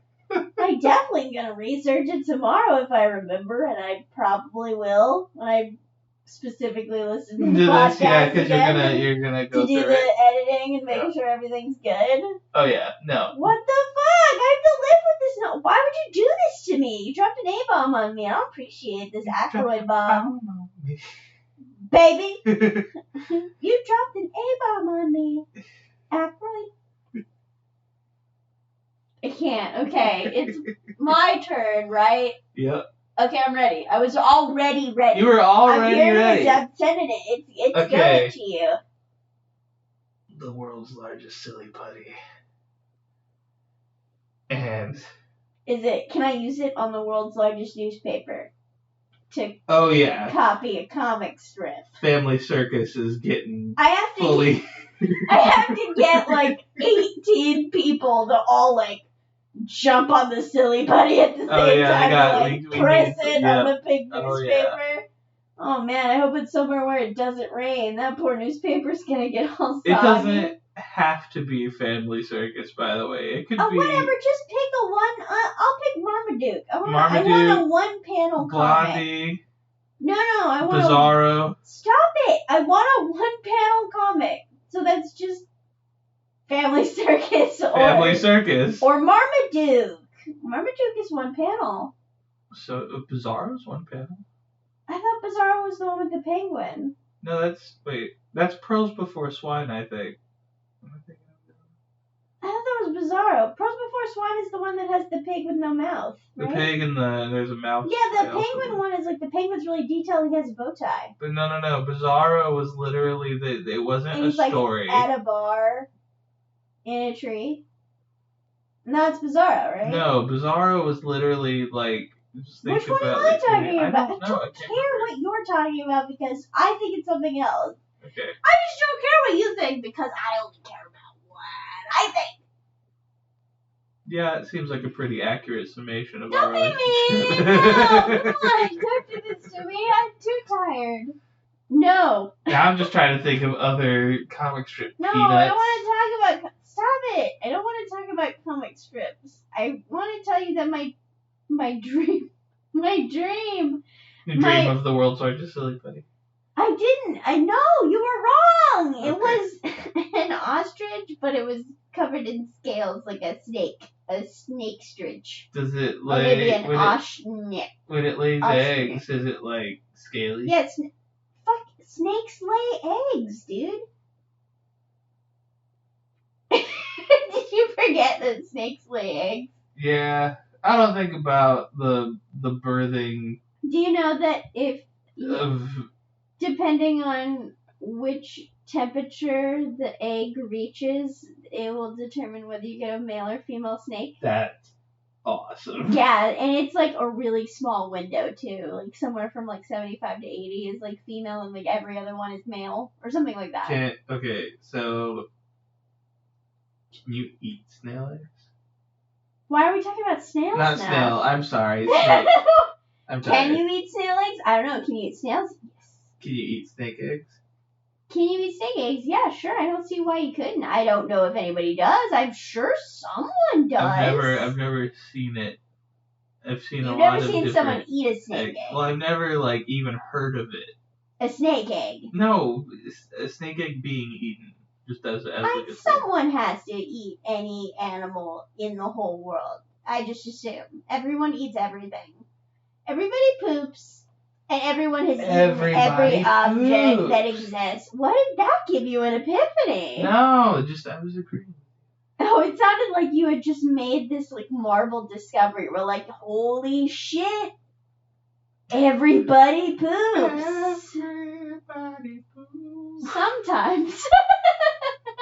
I definitely am gonna research it tomorrow if I remember, and I probably will when I specifically listen to the Do podcast this, yeah, because again you're gonna go to do through the it. editing and making sure everything's good. Oh yeah, no. What the fuck? I have to live with this. No, why would you do this to me? You dropped an A-bomb on me. I don't appreciate this Aykroyd bomb. Baby, you dropped an A-bomb on me. Aykroyd. I can't. Okay, it's my turn, right? Yep. Okay, I'm ready. I was already ready. You were already I'm ready. I'm sending it. It's Okay. going to you. The world's largest silly putty. And Can I use it on the world's largest newspaper to oh yeah, copy a comic strip? Family Circus is getting I have to fully. I have to get like 18 people to all like jump on the silly putty at the same time to like press it on the big newspaper. Yeah. Oh man, I hope it's somewhere where it doesn't rain. That poor newspaper's gonna get all soggy. It doesn't have to be Family Circus, by the way. It could be whatever. Just pick a one. I'll pick Marmaduke. I want Marmaduke, a one-panel comic. Blondie, No, I want Bizarro. Stop it! I want a one-panel comic. So that's just Family Circus Family Circus. or Marmaduke. Marmaduke is one panel. So Bizarro's one panel? I thought Bizarro was the one with the penguin. No, that's Pearls Before Swine, I think. I thought that was Bizarro. Pearls Before Swine is the one that has the pig with no mouth. Right? The pig and there's a mouse. Yeah, the penguin one is like the penguin's really detailed. He has a bow tie. But no. Bizarro was literally it wasn't And he's a story. Like at a bar in a tree. No, it's Bizarro, right? No, Bizarro was literally like. Just think Which one about am I it. talking about? I I don't care what you're talking about because I think it's something else. Okay. I just don't care what you think because I only care about what I think. Yeah, it seems like a pretty accurate summation of Don't our be relationship. mean! No, come on, don't do this to me. I'm too tired. No. Now I'm just trying to think of other comic strip No, peanuts. I don't want to talk about... Stop it! I don't want to talk about comic strips. I want to tell you that my dream... You dream of the world's largest silly putty. I didn't. I know, you were wrong. It was an ostrich, but it was covered in scales like a snake. A snake stritch. Does it Or maybe lay... an ostrich. When it lays eggs, is it like scaly? Yeah, fuck, snakes lay eggs, dude. Did you forget that snakes lay eggs? Yeah. I don't think about the birthing Do you know that if of... depending on which temperature the egg reaches, it will determine whether you get a male or female snake? That's awesome. Yeah, and it's like a really small window too. Like somewhere from like 75 to 80 is like female and like every other one is male or something like that. Okay, so can you eat snail eggs? Why are we talking about snails Not now? snail, I'm sorry. Snake. I'm Can tired. you eat snail eggs? I don't know. Can you eat snails? Yes. Can you eat snake eggs? Can you eat snake eggs? Yeah, sure. I don't see why you couldn't. I don't know if anybody does. I'm sure someone does. I've never seen it. I've seen You've a lot never of seen different someone eat a snake eggs. egg. Well, I've never like even heard of it. A snake egg. No, a snake egg being eaten just as like a thing. Someone has to eat any animal in the whole world. I just assume everyone eats everything. Everybody poops, and everyone has eaten every object that exists. What did that give you an epiphany? No, just I was agreeing. Oh, it sounded like you had just made this like Marvel discovery. We're like, holy shit, everybody poops. Everybody poops. Sometimes.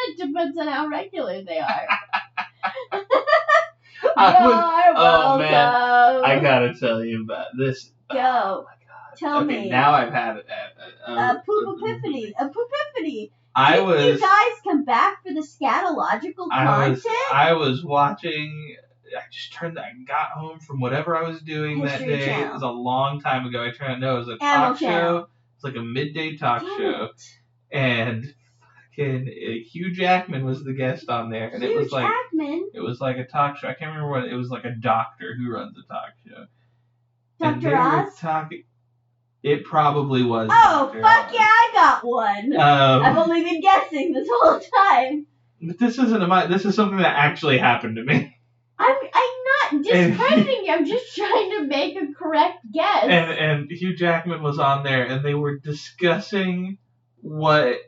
It depends on how regular they are. Oh man, I gotta tell you about this. Go. Oh my god. Tell me. Now I've had a poop epiphany. A poop epiphany. Did you guys come back for the scatological content? I was watching. I got home from whatever I was doing that day. Channel. It was a long time ago. I turned. No, it was a talk show. It's like a midday talk show, and fucking Hugh Jackman was the guest on there, and it was like a talk show. I can't remember what it was. Like a doctor who runs a talk show. Dr. Oz. It probably was. Oh, Dr. fuck Oz. yeah, I got one. I've only been guessing this whole time. But this is something that actually happened to me. I'm not discrediting you. I'm just trying to make a correct guess. And Hugh Jackman was on there, and they were discussing what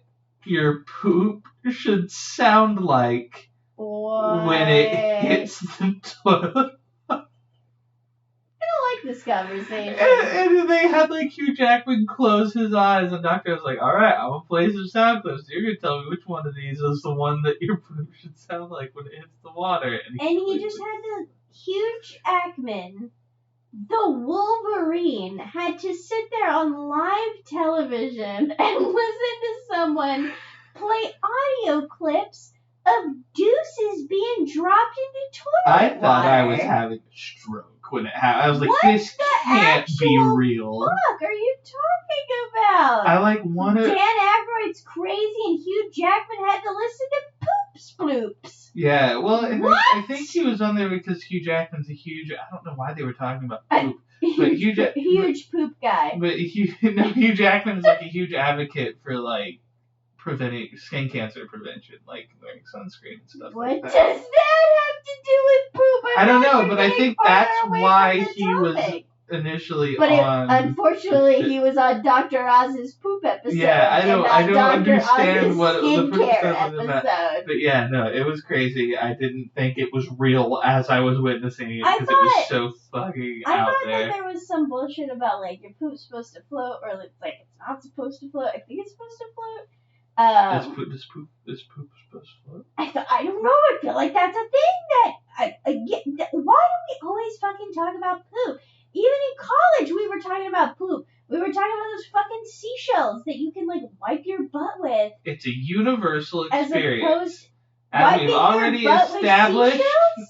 your poop should sound like when it hits the toilet. I don't like this conversation. And they had like Hugh Jackman close his eyes, and Doctor was like, "All right, I'm gonna play some sound clips. You're gonna tell me which one of these is the one that your poop should sound like when it hits the water." And he just had to. Hugh Jackman, the Wolverine, had to sit there on live television and listen to someone play audio clips of deuces being dropped into toilet water. I thought I was having a stroke when it happened. I was like, this can't be real. What the fuck are you talking about? I like wanted. Dan Aykroyd's crazy and Hugh Jackman had to listen to poops bloops. Yeah, well, I think he was on there because Hugh Jackman's a huge. I don't know why they were talking about poop. But huge poop guy. But Hugh Jackman is like a huge advocate for like preventing skin cancer prevention, like wearing sunscreen and stuff like that. What does that have to do with poop? I don't know, but I think that's why he was initially on. Unfortunately, he was on Dr. Oz's poop episode. Yeah, I don't understand what the poop stuff is about. Episode. But yeah, no, it was crazy. I didn't think it was real as I was witnessing it because it was so fucking out there. I thought that there was some bullshit about like your poop's supposed to float or like it's not supposed to float. I think it's supposed to float. Is poop supposed to float? I don't know. I feel like that's a thing that I get. Why do we always fucking talk about poop? Even in college, we were talking about poop. We were talking about those fucking seashells that you can like wipe your butt with. It's a universal experience. As we've already established.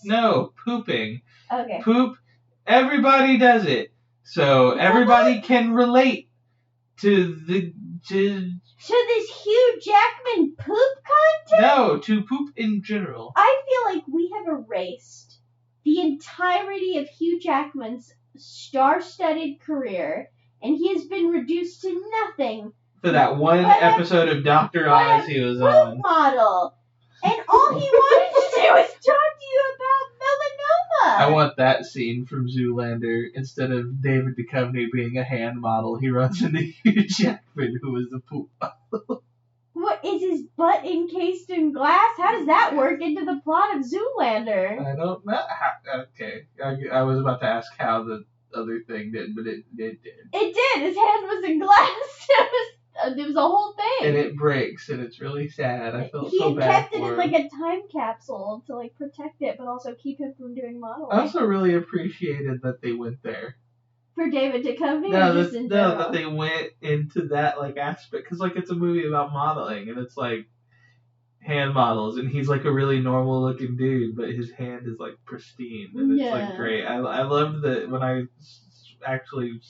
No, pooping. Okay. Poop. Everybody does it, so everybody can relate to this Hugh Jackman poop content? No, to poop in general. I feel like we have erased the entirety of Hugh Jackman's star-studded career, and he has been reduced to nothing. For that one episode of Dr. Oz he was on. Model. And all he wanted to do was talk to you about melanoma. I want that scene from Zoolander. Instead of David Duchovny being a hand model, he runs into Hugh Jackman, who is the poop model. What, is his butt encased in glass? How does that work into the plot of Zoolander? I don't know. Okay. I was about to ask how the other thing did, but it did. It did. His hand was in glass. It was a whole thing. And it breaks, and it's really sad. I felt so bad. He kept it in like a time capsule to like protect it, but also keep him from doing modeling. I also really appreciated that they went there. For David Duchovny? That they went into that like aspect, because like it's a movie about modeling, and it's like hand models, and he's like a really normal looking dude, but his hand is like pristine, and it's like great. I loved that when I actually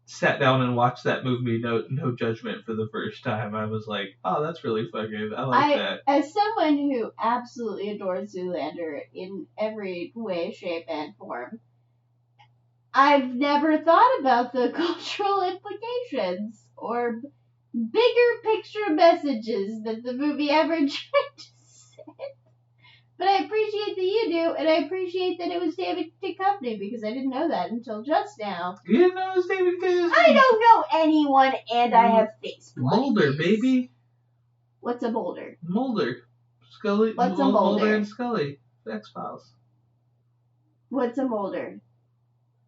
sat down and watched that movie, no judgment, for the first time, I was like, oh, that's really fucking, I like that. As someone who absolutely adores Zoolander in every way, shape, and form, I've never thought about the cultural implications or bigger picture messages that the movie ever tried to say. But I appreciate that you do, and I appreciate that it was David Duchovny, because I didn't know that until just now. You didn't know it was David Duchovny? I don't know anyone, and I have face Mulder, baby. What's a Mulder? Mulder. Scully. What's a Mulder? Mulder and Scully. X-Files. What's a Mulder?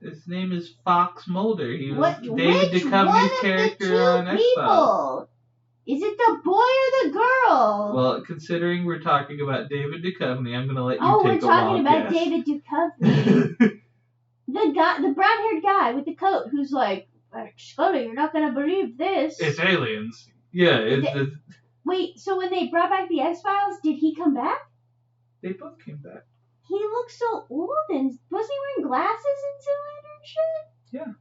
His name is Fox Mulder. He was What, David Duchovny's character on X-Files. Is it the boy or the girl? Well, considering we're talking about David Duchovny, I'm going to let you take a we're talking wild about guess. David Duchovny. the brown-haired guy with the coat who's like, Scully, you're not going to believe this. It's aliens. Yeah. Wait, so when they brought back the X-Files, did he come back? They both came back. He looks so old, and wasn't he wearing glasses in Zoolander and shit? Yeah.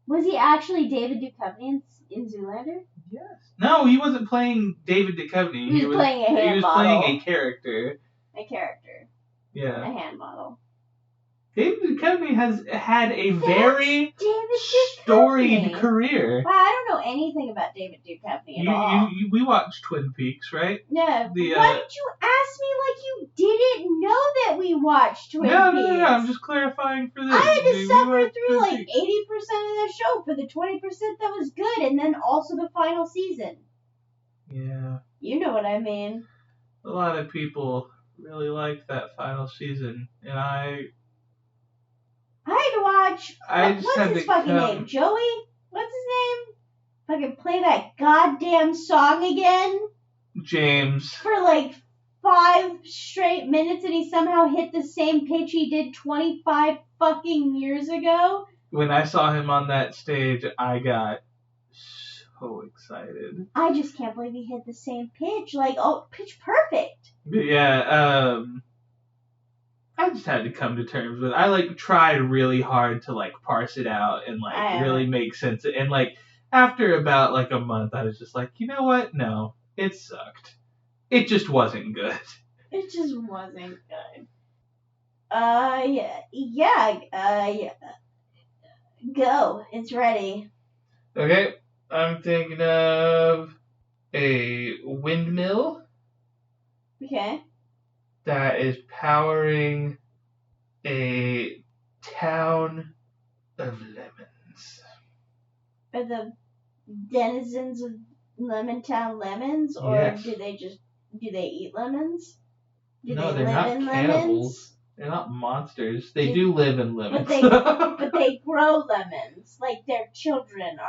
Was he actually David Duchovny in Zoolander? Yes. No, he wasn't playing David Duchovny. He was playing a hand He was model. playing a character. A character. Yeah. A hand model. David Duchovny has had a very David storied Duchovny. career. Wow, I don't know anything about David Duchovny at all. We watched Twin Peaks, right? Yeah. The, Why did you ask me like you didn't know that we watched Twin Peaks? No, I'm just clarifying for this. I had to We suffer watched through Twin like 80% Peaks. of the show for the 20% that was good, and then also the final season. Yeah. You know what I mean. A lot of people really liked that final season, and I had to watch. What's his fucking name? Joey? What's his name? Fucking play that goddamn song again. James. For like 5 straight minutes, and he somehow hit the same pitch he did 25 fucking years ago. When I saw him on that stage, I got so excited. I just can't believe he hit the same pitch. Like, pitch perfect. But yeah, I just had to come to terms with it. I tried really hard to parse it out and really make sense of it. And after about a month, I was just like, you know what? No, it sucked. It just wasn't good. It just wasn't good. Go. It's ready. Okay, I'm thinking of a windmill. Okay. That is powering a town of lemons. Are the denizens of Lemon Town lemons, or yes. do they eat lemons? No, they're not cannibals. Lemons? They're not monsters. They do live in lemons. But they grow lemons, like their children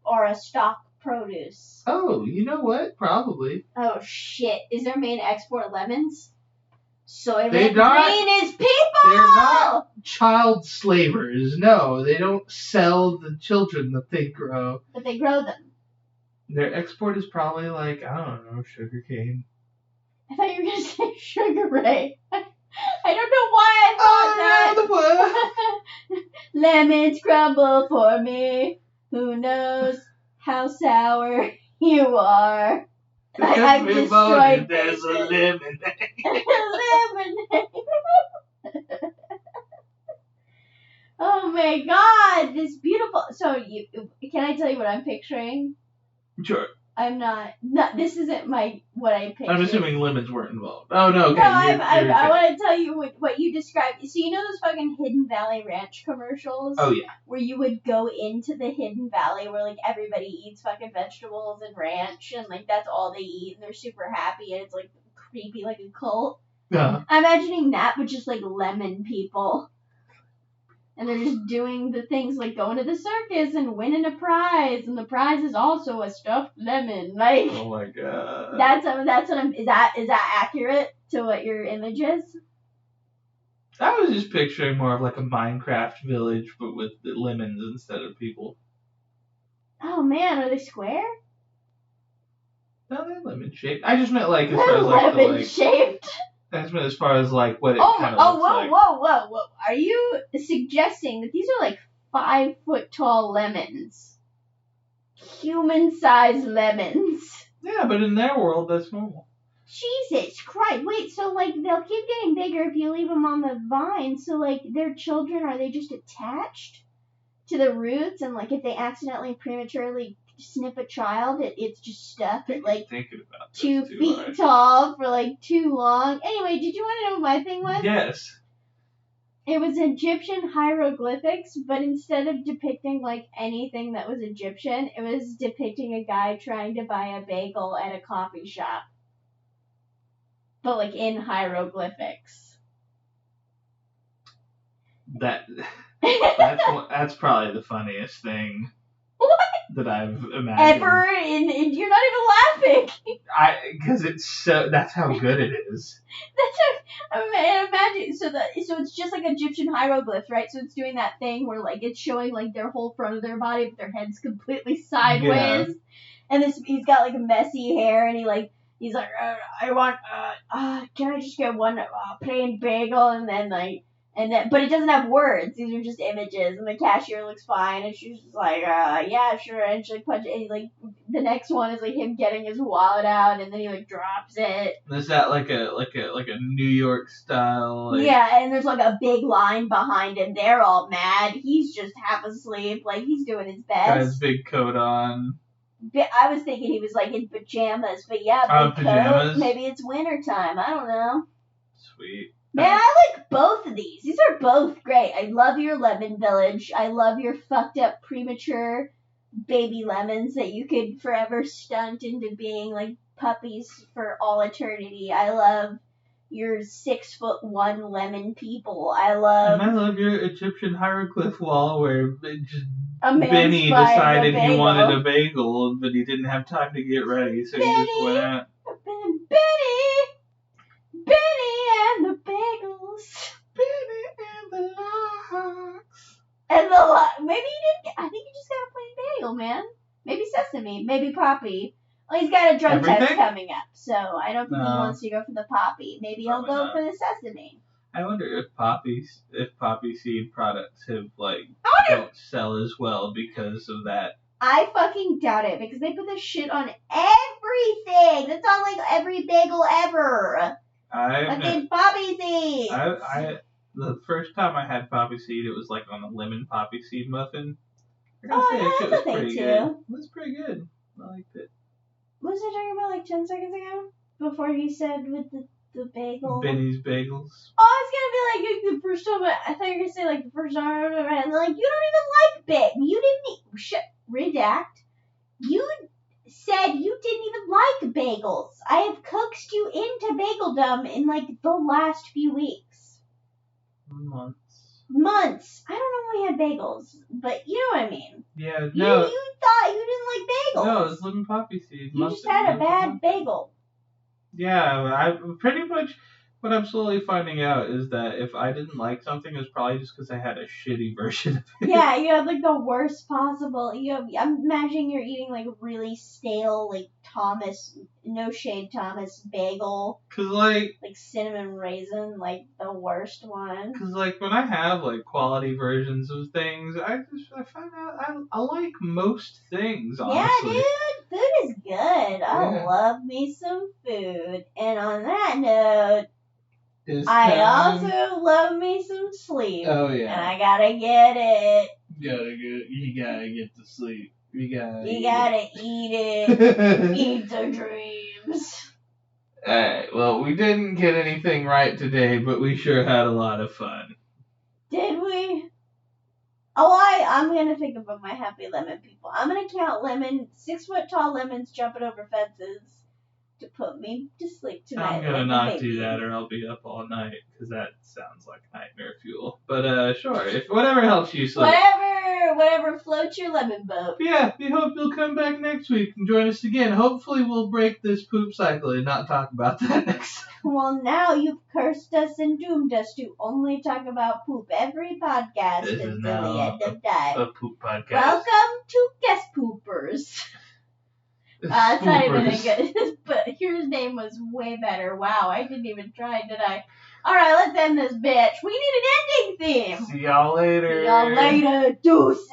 are a stock produce. Oh, you know what? Probably. Oh shit! Is their main export lemons? Soylent Green is people! They're not child slavers. No, they don't sell the children that they grow. But they grow them. Their export is probably I don't know, sugarcane. I thought you were going to say Sugar Ray. I don't know why I thought that. Lemons crumble for me. Who knows how sour you are. I've destroyed there's a lemonade. Lemonade. Oh my god, this beautiful. So can I tell you what I'm picturing? Sure. I'm not. This isn't what I pictured. I'm assuming lemons weren't involved. Oh no, okay. No, I want to tell you what you described. So you know those fucking Hidden Valley Ranch commercials? Oh yeah. Where you would go into the Hidden Valley where everybody eats fucking vegetables and ranch and that's all they eat and they're super happy and it's creepy like a cult. Yeah. I'm imagining that, but just lemon people. And they're just doing the things going to the circus and winning a prize, and the prize is also a stuffed lemon. Oh my god. That's what I'm. Is that accurate to what your image is? I was just picturing more of a Minecraft village, but with the lemons instead of people. Oh man, are they square? No, they're lemon shaped. I just meant as They're far as lemon shaped. I just meant as far as what it kind of looks like. Whoa! Are you suggesting that these are 5-foot-tall lemons. Human-sized lemons. Yeah, but in their world, that's normal. Jesus Christ. Wait, so, like, they'll keep getting bigger if you leave them on the vine. So, like, their children, are they just attached to the roots? And, like, if they accidentally prematurely snip a child, it's just stuck at, like, 2 feet tall for, like, too long. Anyway, did you want to know what my thing was? Yes. It was Egyptian hieroglyphics, but instead of depicting, like, anything that was Egyptian, it was depicting a guy trying to buy a bagel at a coffee shop. But, like, in hieroglyphics. That's probably the funniest thing that I've imagined. Ever, and you're not even laughing. Because it's so, that's how good it is. Imagine, so it's just like Egyptian hieroglyphs, right? So it's doing that thing where, like, it's showing, like, their whole front of their body, but their head's completely sideways. Yeah. And he's got, like, messy hair, and he's like, I want, can I just get one plain bagel, and then, but it doesn't have words. These are just images, and the cashier looks fine, and she's just like, yeah, sure, and she, like, punches it, and, like, the next one is, like, him getting his wallet out, and then he, like, drops it. Is that like a New York style? Like... Yeah, and there's, like, a big line behind him. They're all mad. He's just half asleep, like, he's doing his best. Got his big coat on. I was thinking he was, like, in pajamas, but yeah, big coat. Maybe it's wintertime. I don't know. Sweet. Man, I like both of these. These are both great. I love your lemon village. I love your fucked up premature baby lemons that you could forever stunt into being, like, puppies for all eternity. I love your 6'1" lemon people. And I love your Egyptian hieroglyph wall where Benny decided he wanted a bagel, but he didn't have time to get ready, so he just went out. Benny and the bagels. Benny and the lox. And the maybe he didn't. I think he just got a plain bagel, man. Maybe sesame. Maybe poppy. Well, he's got a drug test coming up, so I don't think he wants to go for the poppy. Maybe he'll go for the sesame. I wonder if poppy seed products don't sell as well because of that. I fucking doubt it, because they put this shit on everything. That's on, like, every bagel ever. Fucking poppy seed. The first time I had poppy seed, it was like on a lemon poppy seed muffin. That's a thing too. Good. It was pretty good. I liked it. What was I talking about, like, 10 seconds ago? Before he said with the bagel. Benny's Bagels. Oh, I was gonna be like, the first time, I thought you were gonna say, like, the first time I ever met, and like, you don't even like you didn't, redact. You said you didn't even like bagels. I have coaxed you into bageldom in, like, the last few weeks. Months. I don't know when we had bagels, but you know what I mean. Yeah, no. You thought you didn't like bagels. No, it was lemon poppy seed. You just had a bad bagel. Yeah, I pretty much what I'm slowly finding out is that if I didn't like something, it was probably just because I had a shitty version of it. Yeah, you have, like, the worst possible. I'm imagining you're eating, like, really stale, like, no shade Thomas bagel. Cause like cinnamon raisin, like, the worst one. Cause like when I have, like, quality versions of things, I find out I like most things, honestly. Yeah, dude, food is good. I love me some food. And on that note, I also love me some sleep. Oh yeah. And I gotta get it. You gotta get to sleep. You gotta eat it. Eat the dreams. Alright, well, we didn't get anything right today, but we sure had a lot of fun. Did we? Oh, I'm gonna think about my happy lemon people. I'm gonna count 6-foot-tall lemons jumping over fences to put me to sleep tonight. I'm gonna not do that, or I'll be up all night, because that sounds like nightmare fuel. But sure, if whatever helps you sleep. Whatever floats your lemon boat. Yeah, we hope you'll come back next week and join us again. Hopefully we'll break this poop cycle and not talk about that next time. Well, now you've cursed us and doomed us to only talk about poop every podcast until the end of time. A poop podcast. Welcome to Guest Poopers. That's not even a good. But Hughes' name was way better. Wow, I didn't even try, did I? Alright, let's end this bitch. We need an ending theme. See y'all later. See y'all later. Deuces.